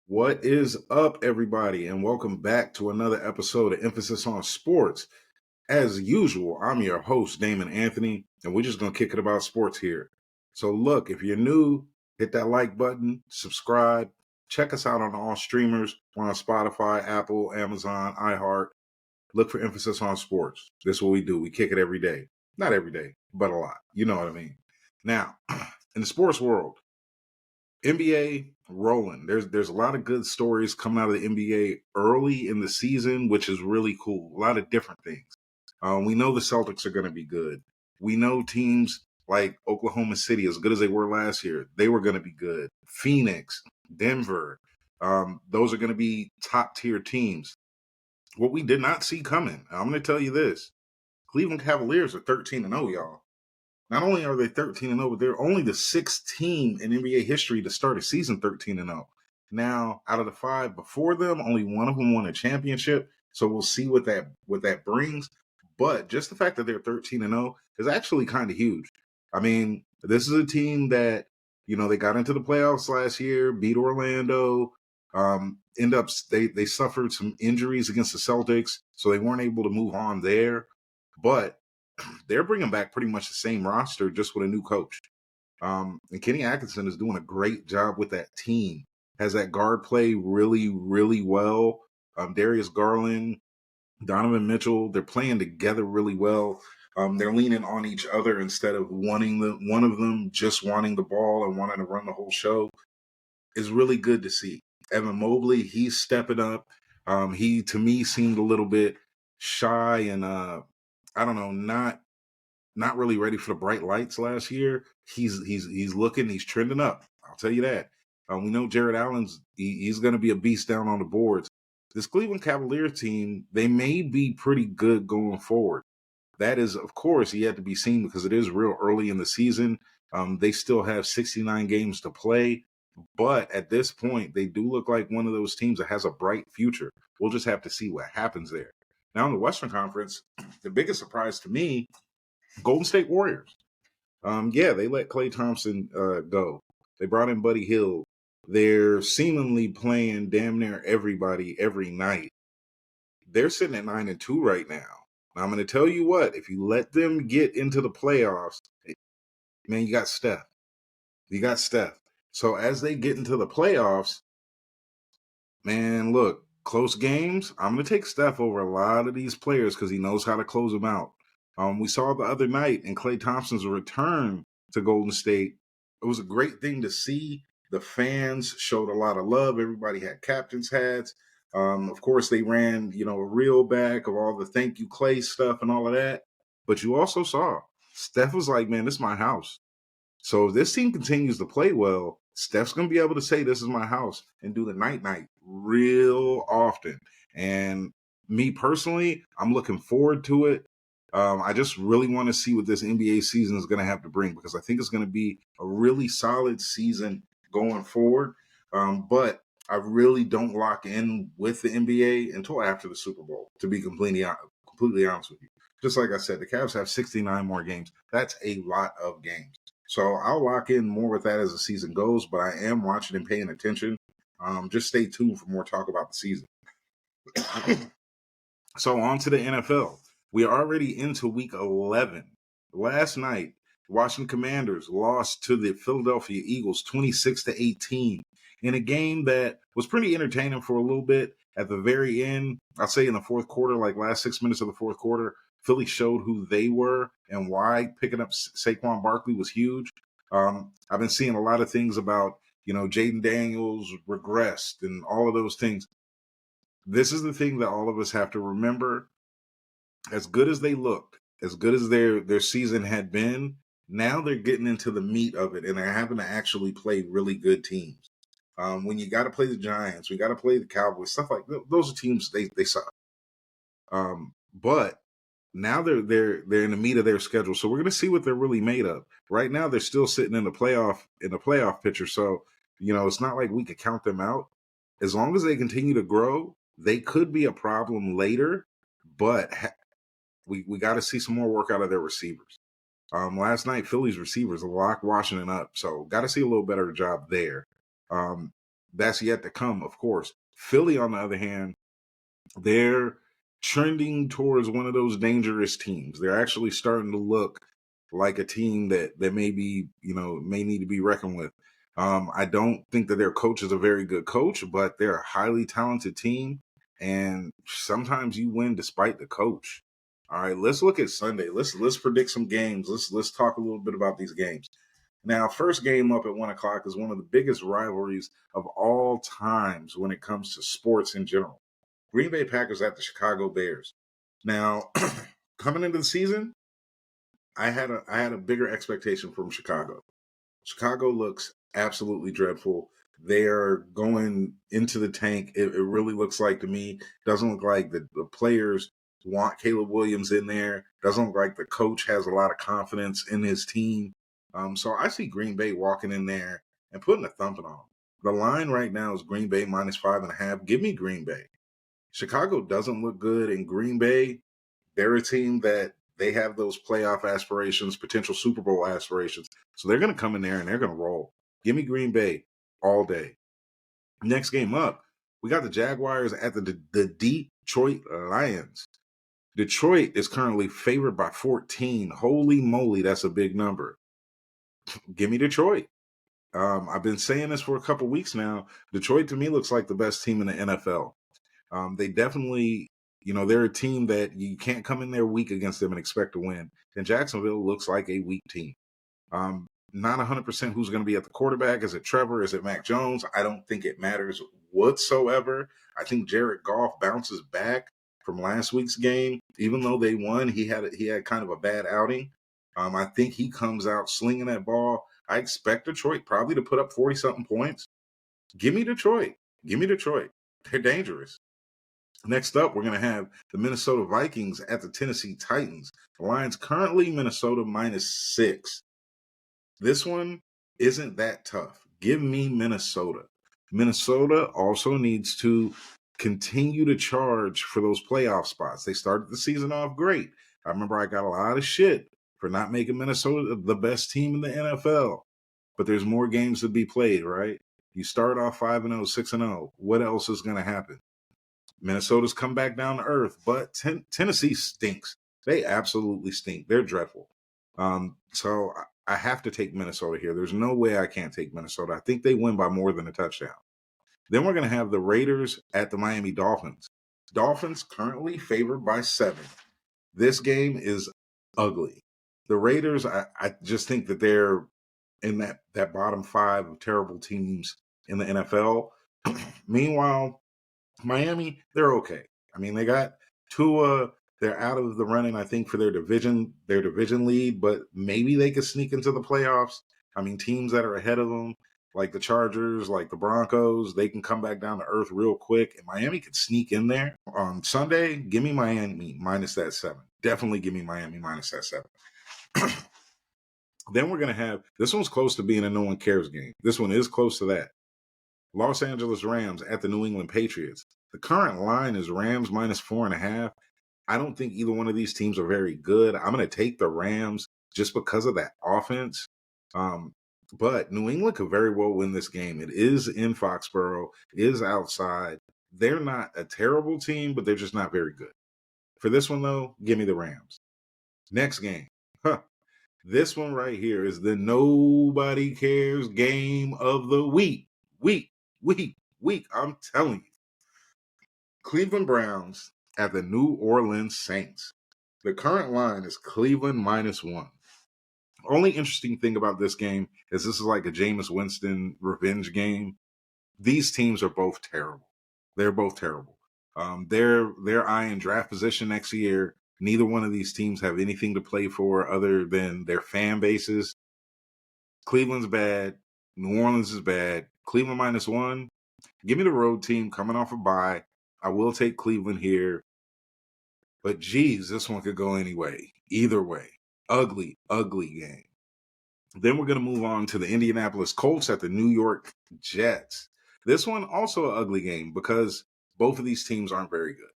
What is up, everybody, and welcome back to another episode of Emphasis on Sports. As usual, I'm your host, Damon Anthony, and we're just going to kick it about sports here. So, look, if you're new, hit that like button, subscribe, check us out on all streamers. We're on Spotify, Apple, Amazon, iHeart. Look for Emphasis on Sports. This is what we do. We kick it every day. Not every day, but a lot. You know what I mean. Now, in the sports world, NBA rolling. There's a lot of good stories coming out of the NBA early in the season, which is really cool. A lot of different things. We know the Celtics are going to be good. We know teams like Oklahoma City, as good as they were last year, they were going to be good. Phoenix, Denver, those are going to be top tier teams. What we did not see coming, I'm going to tell you this: Cleveland Cavaliers are 13-0, y'all. Not only are they 13-0, but they're only the sixth team in NBA history to start a season 13-0. Now, out of the five before them, only one of them won a championship. So we'll see what that brings. But just the fact that they're 13-0 is actually kind of huge. I mean, this is a team that, they got into the playoffs last year, beat Orlando, they suffered some injuries against the Celtics, so they weren't able to move on there. But they're bringing back pretty much the same roster, just with a new coach. And Kenny Atkinson is doing a great job with that team. Has that guard play really, really well. Darius Garland, Donovan Mitchell, they're playing together really well. They're leaning on each other instead of one of them just wanting the ball and wanting to run the whole show. Is really good to see. Evan Mobley, he's stepping up. He, to me, seemed a little bit shy and I don't know, not really ready for the bright lights last year. He's trending up. I'll tell you that. We know Jared Allen's he's going to be a beast down on the boards. This Cleveland Cavaliers team, they may be pretty good going forward. That is, of course, yet to be seen because it is real early in the season. They still have 69 games to play. But at this point, they do look like one of those teams that has a bright future. We'll just have to see what happens there. Now, in the Western Conference, the biggest surprise to me, Golden State Warriors. They let Klay Thompson go. They brought in Buddy Hield. They're seemingly playing damn near everybody every night. They're sitting at 9-2 right now. Now, I'm going to tell you what, if you let them get into the playoffs, man, you got Steph. So as they get into the playoffs, man, look, close games, I'm going to take Steph over a lot of these players because he knows how to close them out. We saw the other night in Klay Thompson's return to Golden State. It was a great thing to see. The fans showed a lot of love. Everybody had captain's hats. Of course, they ran, a reel back of all the thank you Klay stuff and all of that. But you also saw Steph was like, man, this is my house. So if this team continues to play well, Steph's going to be able to say this is my house and do the night-night real often. And me personally, I'm looking forward to it. I just really want to see what this NBA season is going to have to bring because I think it's going to be a really solid season going forward. But I really don't lock in with the NBA until after the Super Bowl, to be completely honest with you. Just like I said, the Cavs have 69 more games. That's a lot of games. So I'll lock in more with that as the season goes, but I am watching and paying attention. Just stay tuned for more talk about the season. So on to the NFL. We are already into week 11. Last night, Washington Commanders lost to the Philadelphia Eagles 26-18 in a game that was pretty entertaining for a little bit. At the very end, I'll say in the fourth quarter, like last 6 minutes of the fourth quarter, Philly showed who they were and why picking up Saquon Barkley was huge. I've been seeing a lot of things about, Jaden Daniels regressed and all of those things. This is the thing that all of us have to remember. As good as they looked, as good as their season had been, now they're getting into the meat of it, and they're having to actually play really good teams. When you got to play the Giants, we got to play the Cowboys, stuff like those are teams they suck. But now they're in the meat of their schedule, so we're going to see what they're really made of. Right now, they're still sitting in the playoff picture, so it's not like we could count them out. As long as they continue to grow, they could be a problem later, but we got to see some more work out of their receivers. Last night, Philly's receivers locked Washington up, so got to see a little better job there. That's yet to come, of course. Philly, on the other hand, they're trending towards one of those dangerous teams. They're actually starting to look like a team that may be, may need to be reckoned with. I don't think that their coach is a very good coach, but they're a highly talented team, and sometimes you win despite the coach. All right, let's look at Sunday. Let's predict some games. Let's talk a little bit about these games. Now, first game up at 1 o'clock is one of the biggest rivalries of all times when it comes to sports in general. Green Bay Packers at the Chicago Bears. Now, coming into the season, I had a bigger expectation from Chicago. Chicago looks absolutely dreadful. They are going into the tank. It really looks like to me. Doesn't look like the players want Caleb Williams in there. Doesn't look like the coach has a lot of confidence in his team. So I see Green Bay walking in there and putting a thumping on them. The line right now is Green Bay -5.5. Give me Green Bay. Chicago doesn't look good, in Green Bay, they're a team that they have those playoff aspirations, potential Super Bowl aspirations. So they're going to come in there and they're going to roll. Give me Green Bay all day. Next game up, we got the Jaguars at the Detroit Lions. Detroit is currently favored by 14. Holy moly, that's a big number. Give me Detroit. I've been saying this for a couple weeks now. Detroit, to me, looks like the best team in the NFL. They definitely, they're a team that you can't come in there weak against them and expect to win. And Jacksonville looks like a weak team. Not 100% who's going to be at the quarterback. Is it Trevor? Is it Mac Jones? I don't think it matters whatsoever. I think Jared Goff bounces back from last week's game. Even though they won, he had kind of a bad outing. I think he comes out slinging that ball. I expect Detroit probably to put up 40-something points. Give me Detroit. Give me Detroit. They're dangerous. Next up, we're going to have the Minnesota Vikings at the Tennessee Titans. The line's currently Minnesota -6. This one isn't that tough. Give me Minnesota. Minnesota also needs to continue to charge for those playoff spots. They started the season off great. I remember I got a lot of shit for not making Minnesota the best team in the NFL. But there's more games to be played, right? You start off 5-0, 6-0. What else is going to happen? Minnesota's come back down to earth, but Tennessee stinks. They absolutely stink. They're dreadful. So I have to take Minnesota here. There's no way I can't take Minnesota. I think they win by more than a touchdown. Then we're going to have the Raiders at the Miami Dolphins. Dolphins currently favored by 7. This game is ugly. The Raiders, I just think that they're in that bottom 5 of terrible teams in the NFL. Meanwhile, Miami, they're okay. I mean, they got Tua. They're out of the running, I think, for their division lead, but maybe they could sneak into the playoffs. I mean, teams that are ahead of them, like the Chargers, like the Broncos, they can come back down to earth real quick, and Miami could sneak in there. On Sunday, give me Miami minus that 7. Definitely give me Miami minus that 7. Then we're going to have, this one's close to being a no one cares game. This one is close to that. Los Angeles Rams at the New England Patriots. The current line is Rams -4.5. I don't think either one of these teams are very good. I'm going to take the Rams just because of that offense. But New England could very well win this game. It is in Foxborough. It is outside. They're not a terrible team, but they're just not very good. For this one, though, give me the Rams. Next game. This one right here is the nobody cares game of the week. Week. I'm telling you. Cleveland Browns at the New Orleans Saints. The current line is Cleveland -1. Only interesting thing about this game is this is like a Jameis Winston revenge game. These teams are both terrible. They're both terrible. They're eyeing draft position next year. Neither one of these teams have anything to play for other than their fan bases. Cleveland's bad. New Orleans is bad. Cleveland -1. Give me the road team coming off a bye. I will take Cleveland here. But geez, this one could go anyway. Either way. Ugly game. Then we're going to move on to the Indianapolis Colts at the New York Jets. This one also an ugly game because both of these teams aren't very good.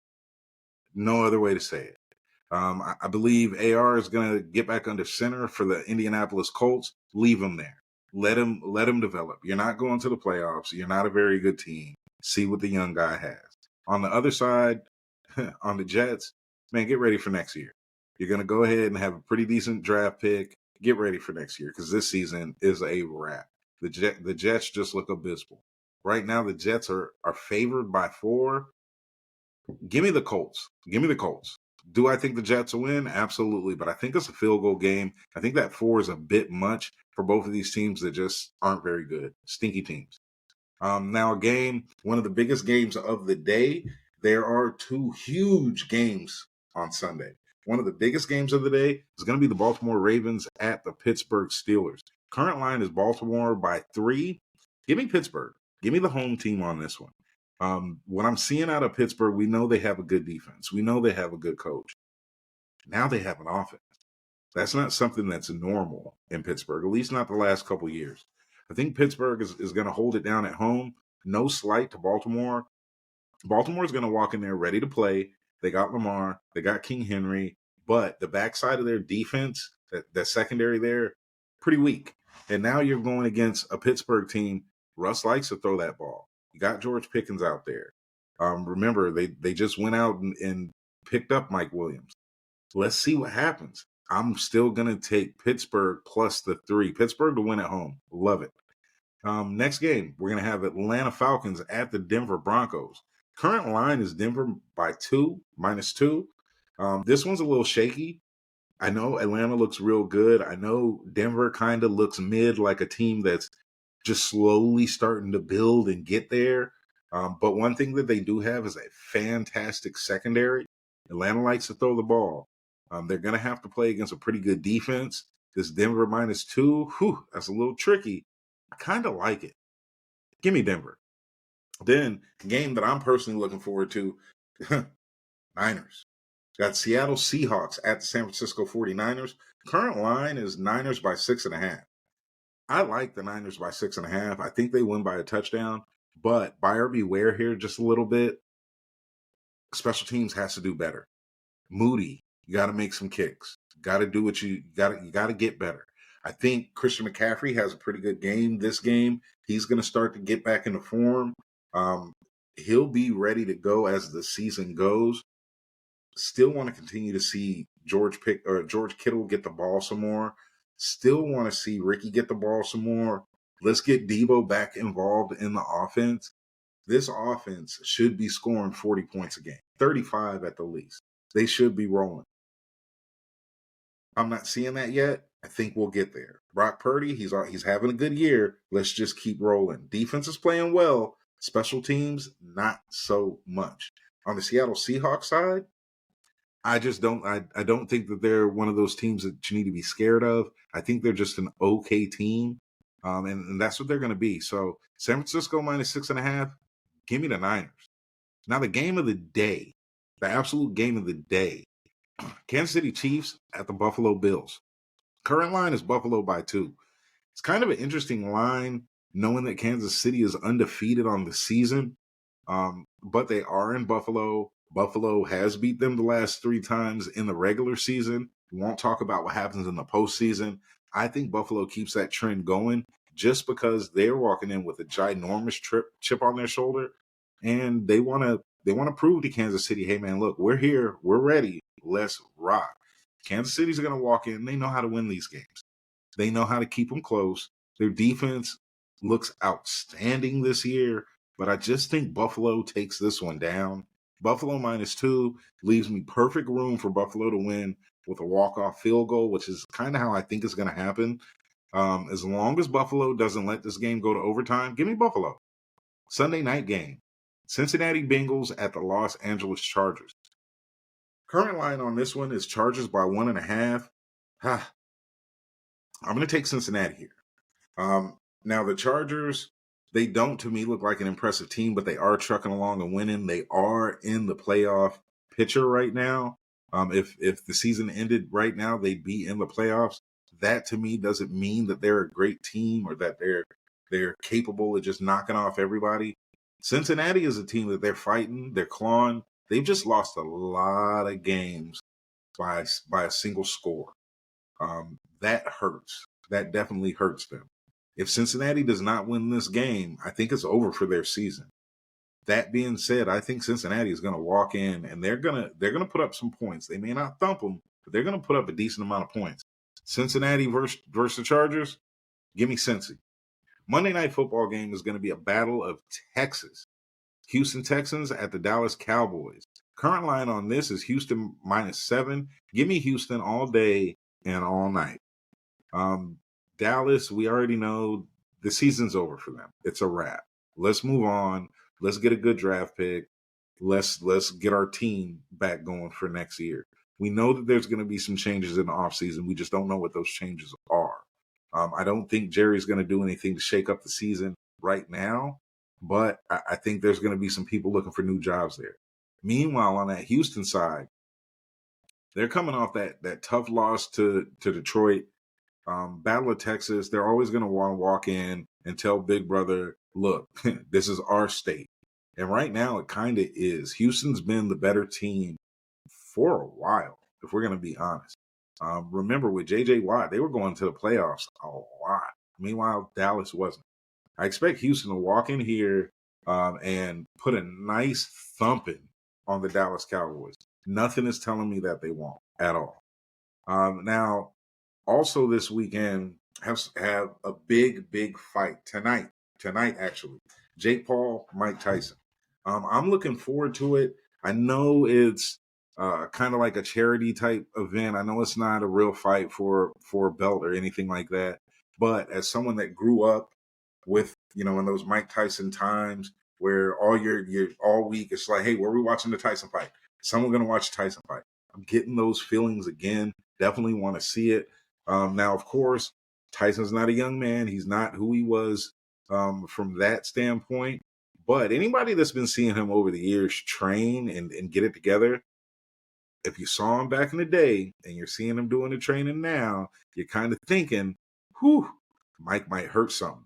No other way to say it. I believe AR is going to get back under center for the Indianapolis Colts. Leave him there. Let him develop. You're not going to the playoffs. You're not a very good team. See what the young guy has. On the other side, on the Jets, man, get ready for next year. You're going to go ahead and have a pretty decent draft pick. Get ready for next year because this season is a wrap. The Jets just look abysmal. Right now, the Jets are favored by 4. Give me the Colts. Give me the Colts. Do I think the Jets will win? Absolutely. But I think it's a field goal game. I think that 4 is a bit much for both of these teams that just aren't very good. Stinky teams. Now, one of the biggest games of the day, there are 2 huge games on Sunday. One of the biggest games of the day is going to be the Baltimore Ravens at the Pittsburgh Steelers. Current line is Baltimore by 3. Give me Pittsburgh. Give me the home team on this one. What I'm seeing out of Pittsburgh, we know they have a good defense. We know they have a good coach. Now they have an offense. That's not something that's normal in Pittsburgh, at least not the last couple years. I think Pittsburgh is going to hold it down at home. No slight to Baltimore. Baltimore's going to walk in there ready to play. They got Lamar. They got King Henry. But the backside of their defense, that secondary there, pretty weak. And now you're going against a Pittsburgh team. Russ likes to throw that ball. You got George Pickens out there. Remember, they just went out and picked up Mike Williams. Let's see what happens. I'm still going to take Pittsburgh plus the 3. Pittsburgh to win at home. Love it. Next game, we're going to have Atlanta Falcons at the Denver Broncos. Current line is Denver by 2, -2. This one's a little shaky. I know Atlanta looks real good. I know Denver kind of looks mid, like a team that's just slowly starting to build and get there. But one thing that they do have is a fantastic secondary. Atlanta likes to throw the ball. They're going to have to play against a pretty good defense. This Denver -2, that's a little tricky. I kind of like it. Give me Denver. Then, game that I'm personally looking forward to, Niners. Got Seattle Seahawks at the San Francisco 49ers. Current line is Niners by 6.5. I like the Niners by 6.5. I think they win by a touchdown, but buyer beware here just a little bit. Special teams has to do better. Moody, you got to make some kicks. Got to do what you got. You got to get better. I think Christian McCaffrey has a pretty good game this game. He's going to start to get back into form. He'll be ready to go as the season goes. Still want to continue to see George Kittle get the ball some more. Still want to see Ricky get the ball some more. Let's get Debo back involved in the offense. This offense should be scoring 40 points a game, 35 at the least. They should be rolling. I'm not seeing that yet. I think we'll get there. Brock Purdy, he's having a good year. Let's just keep rolling. Defense is playing well. Special teams, not so much. On the Seattle Seahawks side, I don't think that they're one of those teams that you need to be scared of. I think they're just an okay team. And that's what they're going to be. So San Francisco -6.5, give me the Niners. Now the game of the day, the absolute game of the day, Kansas City Chiefs at the Buffalo Bills. Current line is Buffalo by 2. It's kind of an interesting line knowing that Kansas City is undefeated on the season. But they are in Buffalo. Buffalo has beat them the last 3 times in the regular season. We won't talk about what happens in the postseason. I think Buffalo keeps that trend going just because they're walking in with a ginormous chip on their shoulder, and they want to prove to Kansas City, hey man, look, we're here, we're ready, let's rock. Kansas City's going to walk in. They know how to win these games. They know how to keep them close. Their defense looks outstanding this year, but I just think Buffalo takes this one down. Buffalo -2 leaves me perfect room for Buffalo to win with a walk-off field goal, which is kind of how I think it's going to happen. As long as Buffalo doesn't let this game go to overtime, give me Buffalo. Sunday night game. Cincinnati Bengals at the Los Angeles Chargers. Current line on this one is Chargers by 1.5. I'm going to take Cincinnati here. Now, the Chargers, they don't, to me, look like an impressive team, but they are trucking along and winning. They are in the playoff picture right now. If the season ended right now, they'd be in the playoffs. That, to me, doesn't mean that they're a great team or that they're capable of just knocking off everybody. Cincinnati is a team that they're fighting, they're clawing. They've just lost a lot of games by a single score. That hurts. That definitely hurts them. If Cincinnati does not win this game, I think it's over for their season. That being said, I think Cincinnati is going to walk in and they're gonna put up some points. They may not thump them, but they're going to put up a decent amount of points. Cincinnati versus the Chargers, give me Cincy. Monday Night Football game is going to be a battle of Texas. Houston Texans at the Dallas Cowboys. Current line on this is Houston -7. Give me Houston all day and all night. Dallas, we already know the season's over for them. It's a wrap. Let's move on. Let's get a good draft pick. Let's get our team back going for next year. We know that there's going to be some changes in the offseason. We just don't know what those changes are. I don't think Jerry's going to do anything to shake up the season right now, but I think there's going to be some people looking for new jobs there. Meanwhile, on that Houston side, they're coming off that tough loss to Detroit. Battle of Texas, they're always going to want to walk in and tell Big Brother, look, this is our state. And right now, it kind of is. Houston's been the better team for a while, if we're going to be honest. Remember, with J.J. Watt, they were going to the playoffs a lot. Meanwhile, Dallas wasn't. I expect Houston to walk in here and put a nice thumping on the Dallas Cowboys. Nothing is telling me that they won't at all. Now, also this weekend, have a big fight tonight. Tonight, actually. Jake Paul, Mike Tyson. I'm looking forward to it. I know it's kind of like a charity type event. I know it's not a real fight for a belt or anything like that. But as someone that grew up with, in those Mike Tyson times where all all week it's like, hey, where are we watching the Tyson fight? Someone going to watch the Tyson fight. I'm getting those feelings again. Definitely want to see it. Now, of course, Tyson's not a young man. He's not who he was from that standpoint. But anybody that's been seeing him over the years train and get it together, if you saw him back in the day and you're seeing him doing the training now, you're kind of thinking, whew, Mike might hurt something.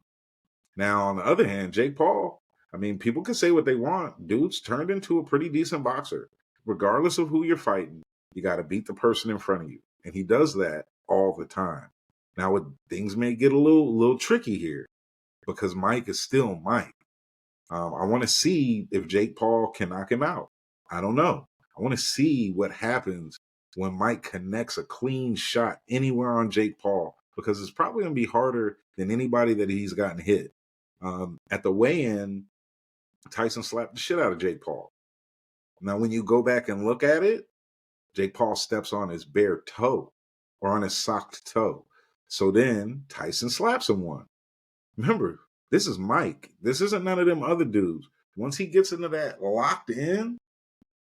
Now, on the other hand, Jake Paul, I mean, people can say what they want. Dude's turned into a pretty decent boxer. Regardless of who you're fighting, you got to beat the person in front of you. And he does that all the time. Now, things may get a little tricky here because Mike is still Mike. I want to see if Jake Paul can knock him out. I don't know. I want to see what happens when Mike connects a clean shot anywhere on Jake Paul, because it's probably going to be harder than anybody that he's gotten hit. At the weigh-in, Tyson slapped the shit out of Jake Paul. Now, when you go back and look at it, Jake Paul steps on his bare toe or on his socked toe. So then Tyson slaps him one. Remember, this is Mike. This isn't none of them other dudes. Once he gets into that locked in,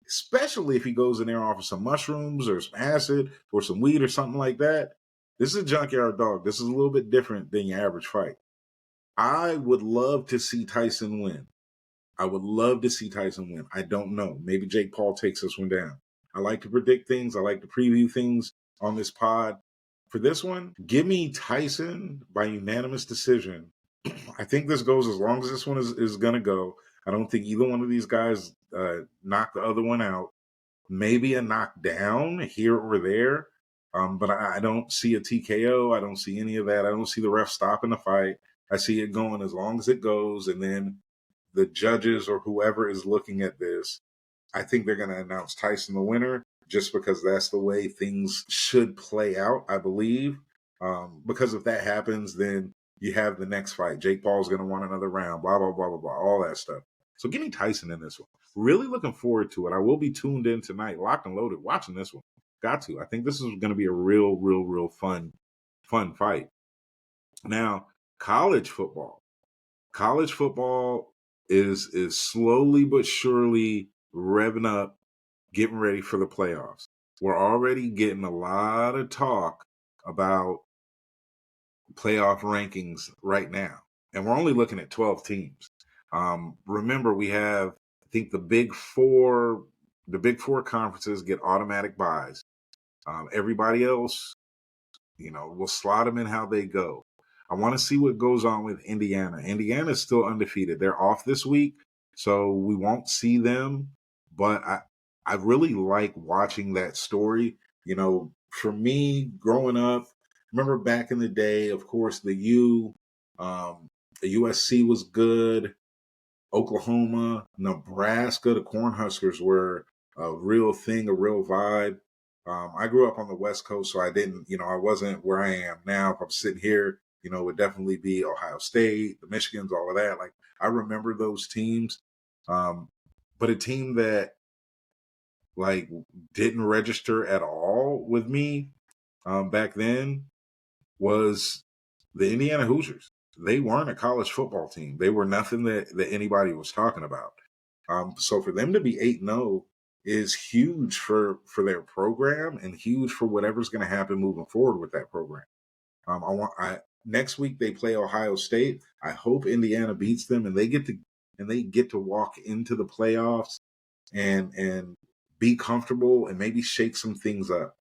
especially if he goes in there off of some mushrooms or some acid or some weed or something like that, this is a junkyard dog. This is a little bit different than your average fight. I would love to see Tyson win. I would love to see Tyson win. I don't know. Maybe Jake Paul takes this one down. I like to predict things. I like to preview things on this pod. For this one, give me Tyson by unanimous decision. I think this goes as long as this one is going to go. I don't think either one of these guys knock the other one out. Maybe a knockdown here or there, but I don't see a TKO. I don't see any of that. I don't see the ref stopping the fight. I see it going as long as it goes, and then the judges or whoever is looking at this, I think they're going to announce Tyson the winner just because that's the way things should play out, I believe. Because if that happens, then you have the next fight. Jake Paul's going to want another round, blah, blah, blah, blah, blah, all that stuff. So give me Tyson in this one. Really looking forward to it. I will be tuned in tonight, locked and loaded, watching this one. Got to. I think this is going to be a real fun fight. Now, college football. College football is slowly but surely revving up, getting ready for the playoffs. We're already getting a lot of talk about playoff rankings right now, and we're only looking at 12 teams. Remember, we have, I think the big four conferences get automatic buys. Everybody else, we'll slot them in how they go. I want to see what goes on with Indiana. Indiana is still undefeated. They're off this week, so we won't see them. But I really like watching that story. For me, growing up, remember back in the day, of course, the U The USC was good. Oklahoma, Nebraska, the Cornhuskers were a real thing, a real vibe. I grew up on the West Coast, so I didn't, I wasn't where I am now. If I'm sitting here, it would definitely be Ohio State, the Michigans, all of that. Like, I remember those teams. But a team that, like, didn't register at all with me back then was the Indiana Hoosiers. They weren't a college football team. They were nothing that anybody was talking about. So for them to be 8-0 is huge for their program and huge for whatever's going to happen moving forward with that program. Next week they play Ohio State. I hope Indiana beats them and they get to walk into the playoffs and be comfortable and maybe shake some things up.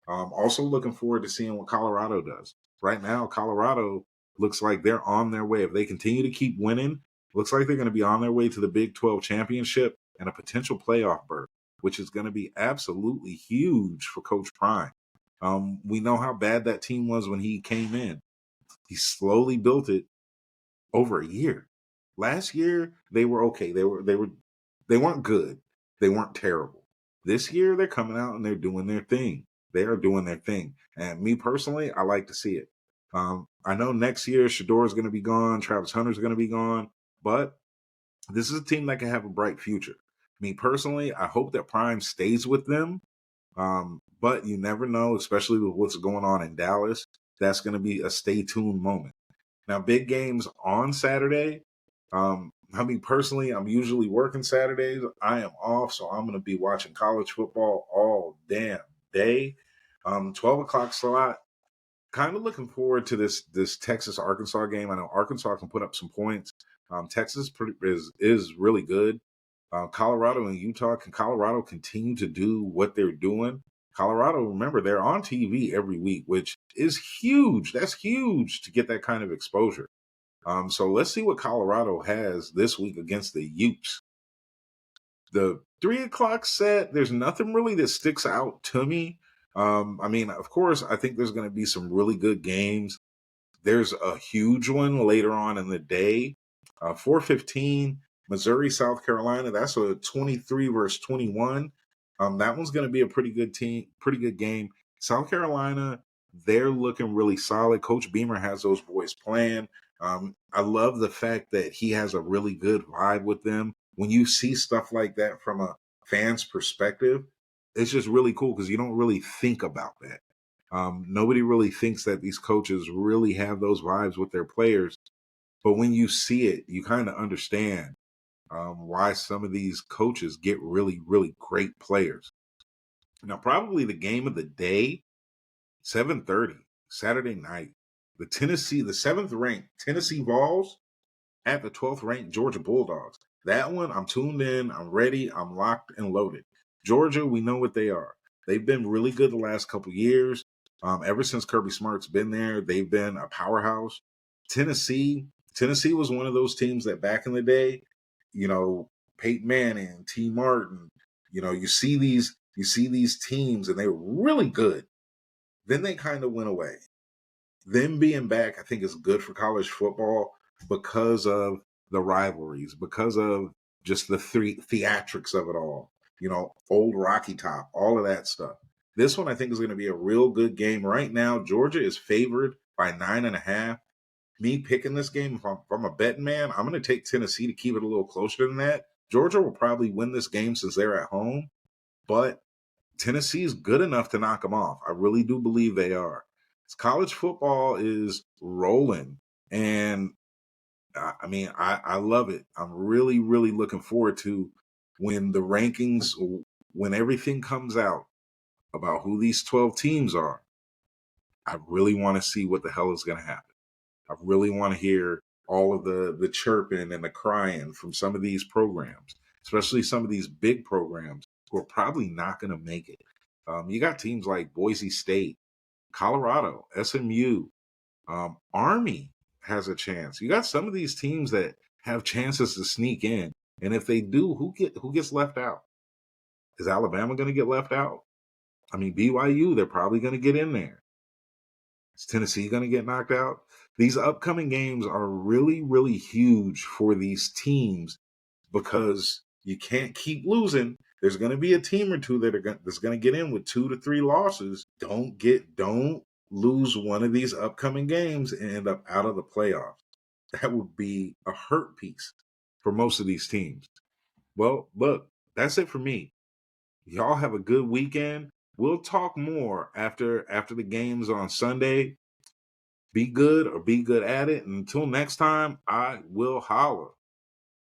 Also looking forward to seeing what Colorado does. Right now, Colorado looks like they're on their way. If they continue to keep winning, looks like they're going to be on their way to the Big 12 championship and a potential playoff berth, which is going to be absolutely huge for Coach Prime. We know how bad that team was when he came in. He slowly built it over a year. Last year, they were okay. They weren't good. They weren't terrible. This year, they're coming out and they're doing their thing. They are doing their thing. And me personally, I like to see it. I know next year Shador is going to be gone. Travis Hunter is going to be gone. But this is a team that can have a bright future. Me personally, I hope that Prime stays with them. But you never know, especially with what's going on in Dallas. That's going to be a stay tuned moment. Now, big games on Saturday. Personally, I'm usually working Saturdays. I am off, so I'm going to be watching college football all damn day. 12 o'clock slot. Kind of looking forward to this Texas Arkansas game. I know Arkansas can put up some points. Texas is really good. Colorado and Utah. Can Colorado continue to do what they're doing? Colorado, remember, they're on TV every week, which is huge. That's huge to get that kind of exposure. So let's see what Colorado has this week against the Utes. The 3 o'clock set, there's nothing really that sticks out to me. Of course, I think there's going to be some really good games. There's a huge one later on in the day. 4:15, Missouri, South Carolina. That's a 23 versus 21. That one's going to be a pretty good game. South Carolina, they're looking really solid. Coach Beamer has those boys playing. I love the fact that he has a really good vibe with them. When you see stuff like that from a fan's perspective, it's just really cool because you don't really think about that. Nobody really thinks that these coaches really have those vibes with their players. But when you see it, you kind of understand why some of these coaches get really, really great players. Now, probably the game of the day, 7:30, Saturday night. The 7th ranked Tennessee Vols at the 12th ranked Georgia Bulldogs. That one, I'm tuned in, I'm ready, I'm locked and loaded. Georgia, we know what they are. They've been really good the last couple years. Ever since Kirby Smart's been there, they've been a powerhouse. Tennessee was one of those teams that back in the day, Peyton Manning, T. Martin, you see these teams and they were really good. Then they kind of went away. Them being back, I think, is good for college football because of the rivalries, because of just the theatrics of it all. Old Rocky Top, all of that stuff. This one, I think, is going to be a real good game. Right now, Georgia is favored by 9.5. Me picking this game, if I'm a betting man, I'm going to take Tennessee to keep it a little closer than that. Georgia will probably win this game since they're at home, but Tennessee is good enough to knock them off. I really do believe they are. College football is rolling, and I love it. I'm really, really looking forward to when the rankings, when everything comes out about who these 12 teams are. I really want to see what the hell is going to happen. I really want to hear all of the chirping and the crying from some of these programs, especially some of these big programs who are probably not going to make it. You got teams like Boise State, Colorado, SMU, Army has a chance. You got some of these teams that have chances to sneak in, and if they do, who gets left out? Is Alabama going to get left out? BYU, they're probably going to get in there. Is Tennessee going to get knocked out? These upcoming games are really, really huge for these teams because you can't keep losing. There's going to be a team or two that's going to get in with 2 to 3 losses. Don't lose one of these upcoming games and end up out of the playoffs. That would be a hurt piece for most of these teams. Well, look, that's it for me. Y'all have a good weekend. We'll talk more after the games on Sunday. Be good or be good at it. And until next time, I will holler.